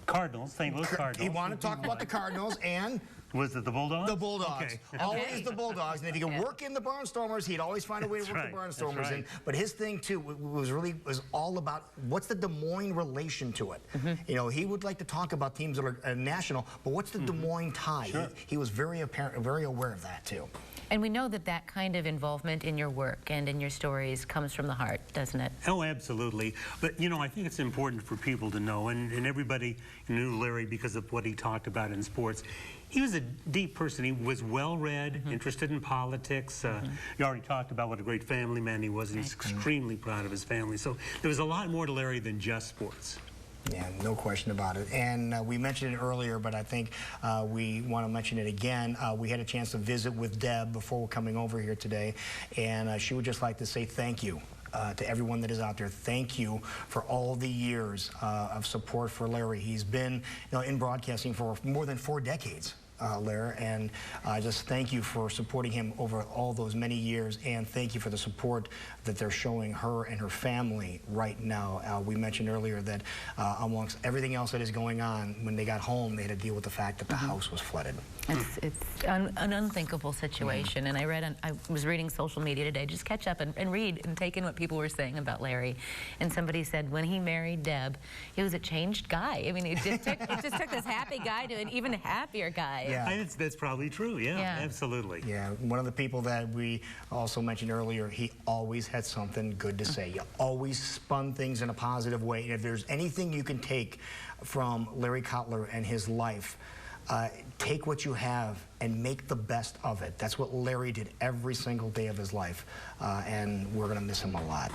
Cardinals, St. Louis Cardinals. He wanted to talk about the Cardinals and... Was it the Bulldogs? The Bulldogs. Okay. Always the Bulldogs. And if he could work in the Barnstormers, he'd always find a way to work the Barnstormers in. But his thing, too, was all about what's the Des Moines relation to it. You know, he would like to talk about teams that are national, but what's the Des Moines tie? Sure. He was very aware of that, too. And we know that that kind of involvement in your work and in your stories comes from the heart, doesn't it? Oh, absolutely. But, you know, I think it's important for people to know, and everybody knew Larry because of what he talked about in sports. He was a deep person. He was well-read, interested in politics. You already talked about what a great family man he was, and he's extremely proud of his family. So there was a lot more to Larry than just sports. Yeah, no question about it. And we mentioned it earlier, but I think we want to mention it again. We had a chance to visit with Deb before coming over here today, and she would just like to say thank you. To everyone that is out there, thank you for all the years of support for Larry. He's been in broadcasting for more than 4 decades. Larry, and just thank you for supporting him over all those many years, and thank you for the support that they're showing her and her family right now. We mentioned earlier that amongst everything else that is going on, when they got home, they had to deal with the fact that the house was flooded. It's an unthinkable situation, and I was reading social media today, just catch up and read and take in what people were saying about Larry, and somebody said when he married Deb, he was a changed guy. I mean, it just took this happy guy to an even happier guy. Yeah. That's probably true, yeah, absolutely. Yeah, one of the people that we also mentioned earlier, he always had something good to say. You always spun things in a positive way, and if there's anything you can take from Larry Cutler and his life, take what you have and make the best of it. That's what Larry did every single day of his life, and we're going to miss him a lot.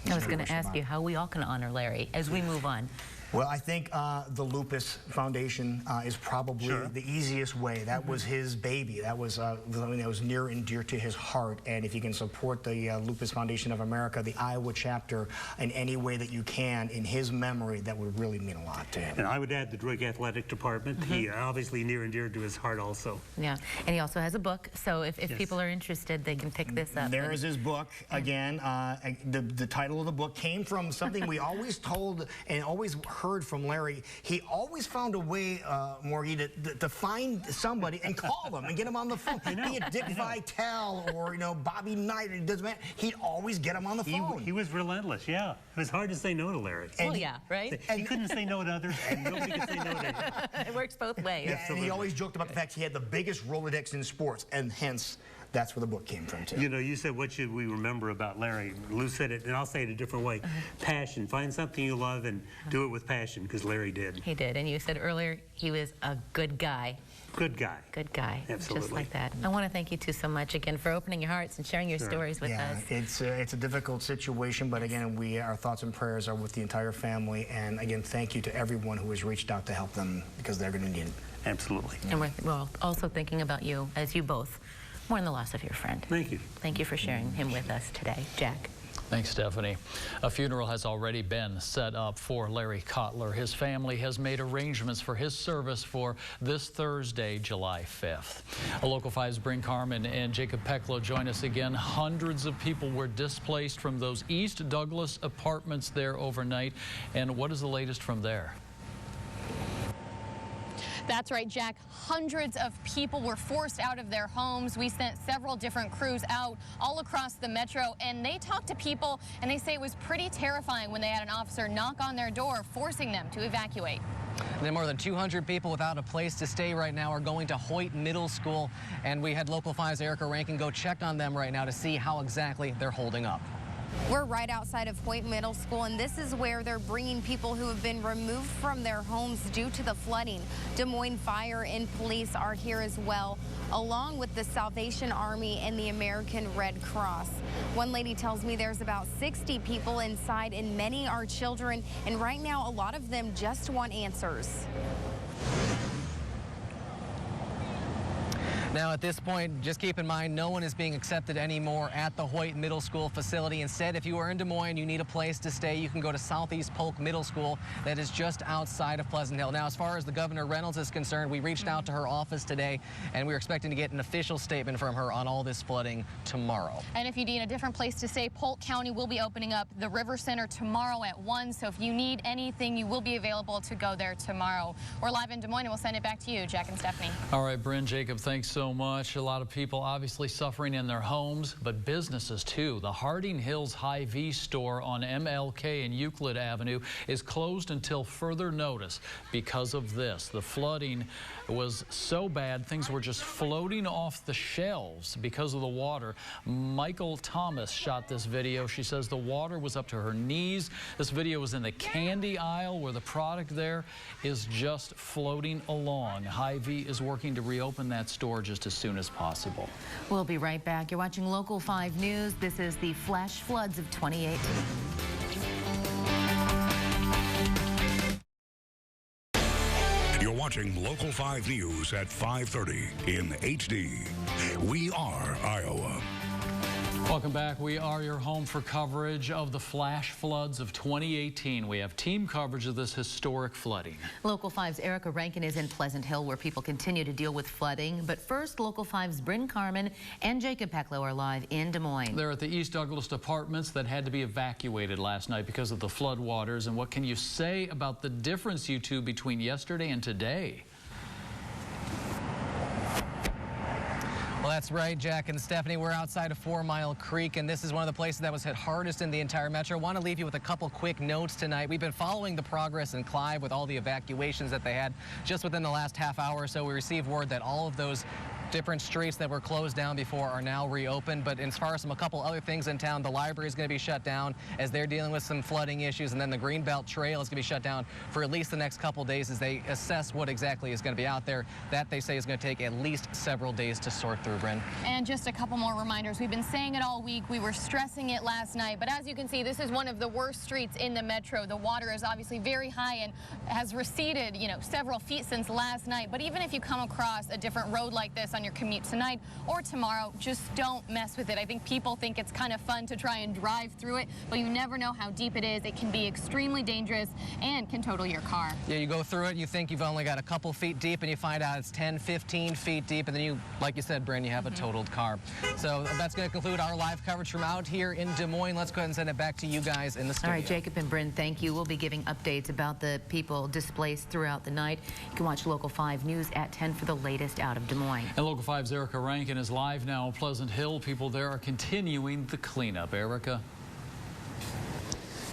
I was going to ask you how we all can honor Larry as we move on. Well, I think the Lupus Foundation is probably the easiest way. That was his baby. That was something that was near and dear to his heart. And if you can support the Lupus Foundation of America, the Iowa chapter, in any way that you can, in his memory, that would really mean a lot to him. And I would add the Drake Athletic Department. He obviously near and dear to his heart also. Yeah, and he also has a book, so if people are interested, they can pick this up. There is his book. Again, the title of the book came from something we always told and always heard from Larry. He always found a way, Morgie, to find somebody and call them and get them on the phone. Be it Dick Vitale or, you know, Bobby Knight, it doesn't matter. He'd always get them on the phone. He was relentless, yeah. It was hard to say no to Larry. Well, yeah, right? He couldn't say no to others, and nobody could say no to him. It works both ways. Yeah, and he always joked about the fact he had the biggest Rolodex in sports, and hence that's where the book came from, too. You know, you said, what should we remember about Larry? Lou said it, and I'll say it a different way. Passion. Find something you love and do it with passion, because Larry did. He did, and you said earlier he was a good guy. Good guy. Good guy. Absolutely. Just like that. I want to thank you two so much again for opening your hearts and sharing your stories with us. It's a difficult situation, but again, our thoughts and prayers are with the entire family. And again, thank you to everyone who has reached out to help them, because they're going to need it. Absolutely. And we're also thinking about you, as you both mourn the loss of your friend. Thank you. Thank you for sharing him with us today. Jack. Thanks, Stephanie. A funeral has already been set up for Larry Cutler. His family has made arrangements for his service for this Thursday, July 5th. A Local 5's Bryn Carmen and Jacob Peklo join us again. Hundreds of people were displaced from those East Douglas apartments there overnight. And what is the latest from there? That's right, Jack. Hundreds of people were forced out of their homes. We sent several different crews out all across the metro, and they talked to people, and they say it was pretty terrifying when they had an officer knock on their door, forcing them to evacuate. And then more than 200 people without a place to stay right now are going to Hoyt Middle School, and we had Local 5's Erica Rankin go check on them right now to see how exactly they're holding up. We're right outside of Hoyt Middle School, and this is where they're bringing people who have been removed from their homes due to the flooding. Des Moines Fire and Police are here as well, along with the Salvation Army and the American Red Cross. One lady tells me there's about 60 people inside, and many are children, and right now a lot of them just want answers. Now, at this point, just keep in mind, no one is being accepted anymore at the Hoyt Middle School facility. Instead, if you are in Des Moines, you need a place to stay, you can go to Southeast Polk Middle School that is just outside of Pleasant Hill. Now, as far as the Governor Reynolds is concerned, we reached out to her office today, and we're expecting to get an official statement from her on all this flooding tomorrow. And if you need a different place to stay, Polk County will be opening up the River Center tomorrow at 1. So if you need anything, you will be available to go there tomorrow. We're live in Des Moines, and we'll send it back to you, Jack and Stephanie. All right, Bryn, Jacob, thanks so much. A lot of people obviously suffering in their homes, but businesses too. The Harding Hills Hy-Vee store on MLK and Euclid Avenue is closed until further notice because of this. The flooding was so bad, things were just floating off the shelves because of the water. Michael Thomas shot this video. She says the water was up to her knees. This video was in the candy aisle where the product there is just floating along. Hy-Vee is working to reopen that store just as soon as possible. We'll be right back. You're watching Local 5 News. This is the flash floods of 2018. You're watching Local 5 News at 5:30 in HD. We are Iowa. Welcome back. We are your home for coverage of the flash floods of 2018. We have team coverage of this historic flooding. Local 5's Erica Rankin is in Pleasant Hill, where people continue to deal with flooding. But first, Local 5's Bryn Carmen and Jacob Peklo are live in Des Moines. They're at the East Douglas apartments that had to be evacuated last night because of the flood waters. And what can you say about the difference, you two, between yesterday and today? Well, that's right, Jack and Stephanie. We're outside of 4 Mile Creek, and this is one of the places that was hit hardest in the entire metro. I want to leave you with a couple quick notes tonight. We've been following the progress in Clive with all the evacuations that they had just within the last half hour or so. We received word that all of those Different streets that were closed down before are now reopened, but as far as a couple other things in town, the library is going to be shut down as they're dealing with some flooding issues, and then the Greenbelt Trail is going to be shut down for at least the next couple days as they assess what exactly is going to be out there. That, they say, is going to take at least several days to sort through, Bryn. And just a couple more reminders. We've been saying it all week. We were stressing it last night, but as you can see, this is one of the worst streets in the metro. The water is obviously very high and has receded, several feet since last night. But even if you come across a different road like this on your commute tonight or tomorrow, just don't mess with it. I think people think it's kind of fun to try and drive through it, but you never know how deep it is. It can be extremely dangerous and can total your car. Yeah, you go through it, you think you've only got a couple feet deep, and you find out it's 10, 15 feet deep, and then you, like you said, Bryn, you have a totaled car. So that's going to conclude our live coverage from out here in Des Moines. Let's go ahead and send it back to you guys in the studio. All right, Jacob and Bryn, thank you. We'll be giving updates about the people displaced throughout the night. You can watch Local 5 News at 10 for the latest out of Des Moines. And Local 5's Erica Rankin is live now. Pleasant Hill people there are continuing the cleanup. Erica.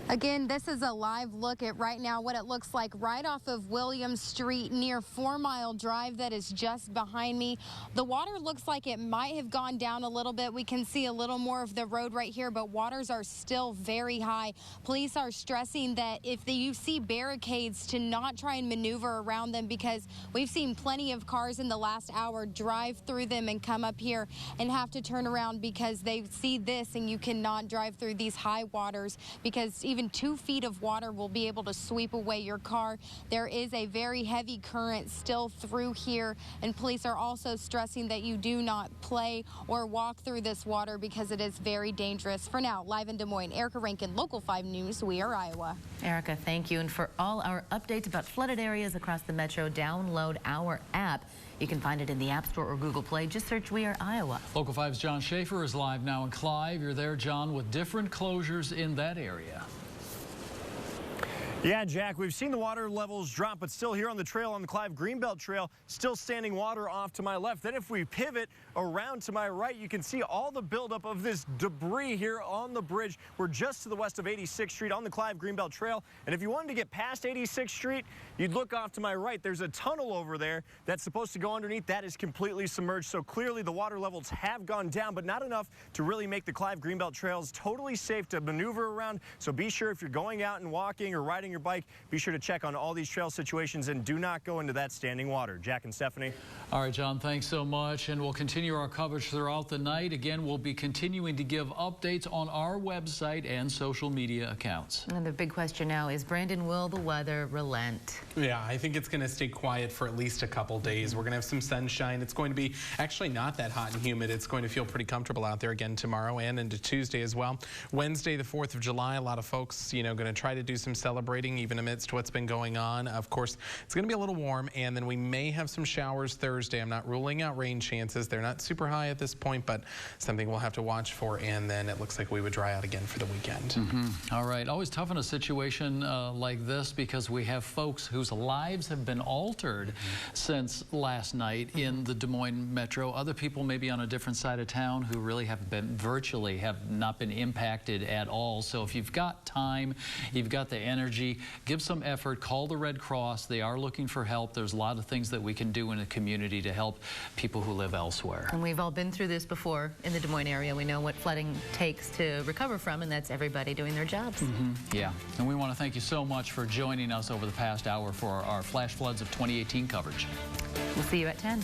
Again, this is a live look at right now what it looks like right off of Williams Street near 4 Mile Drive that is just behind me. The water looks like it might have gone down a little bit. We can see a little more of the road right here, but waters are still very high. Police are stressing that if you see barricades, to not try and maneuver around them, because we've seen plenty of cars in the last hour drive through them and come up here and have to turn around because they see this, and you cannot drive through these high waters because even 2 feet of water will be able to sweep away your car. There is a very heavy current still through here, and police are also stressing that you do not play or walk through this water because it is very dangerous. For now, live in Des Moines, Erica Rankin, Local 5 News. We are Iowa. Erica, thank you. And for all our updates about flooded areas across the metro, download our app. You can find it in the App Store or Google Play. Just search We Are Iowa. Local 5's John Schaefer is live now in Clive. You're there, John, with different closures in that area. Yeah, Jack, we've seen the water levels drop, but still here on the trail, on the Clive Greenbelt Trail, still standing water off to my left. Then if we pivot around to my right, you can see all the buildup of this debris here on the bridge. We're just to the west of 86th Street on the Clive Greenbelt Trail. And if you wanted to get past 86th Street, you'd look off to my right. There's a tunnel over there that's supposed to go underneath. That is completely submerged. So clearly the water levels have gone down, but not enough to really make the Clive Greenbelt Trails totally safe to maneuver around. So be sure if you're going out and walking or riding your bike, be sure to check on all these trail situations and do not go into that standing water. Jack and Stephanie. All right, John, thanks so much. And we'll continue our coverage throughout the night. Again, we'll be continuing to give updates on our website and social media accounts. And the big question now is, Brandon, will the weather relent? Yeah, I think it's going to stay quiet for at least a couple days. We're going to have some sunshine. It's going to be actually not that hot and humid. It's going to feel pretty comfortable out there again tomorrow and into Tuesday as well. Wednesday, the 4th of July, a lot of folks, going to try to do some celebrating even amidst what's been going on. Of course, it's going to be a little warm, and then we may have some showers Thursday. I'm not ruling out rain chances. They're not super high at this point, but something we'll have to watch for, and then it looks like we would dry out again for the weekend. All right. Always tough in a situation like this because we have folks whose lives have been altered since last night in the Des Moines metro. Other people maybe on a different side of town who really have not been impacted at all. So if you've got time, you've got the energy, give some effort, call the Red Cross. They are looking for help. There's a lot of things that we can do in a community to help people who live elsewhere. And we've all been through this before in the Des Moines area. We know what flooding takes to recover from, and that's everybody doing their jobs. Yeah, and we want to thank you so much for joining us over the past hour for our flash floods of 2018 coverage. We'll see you at 10.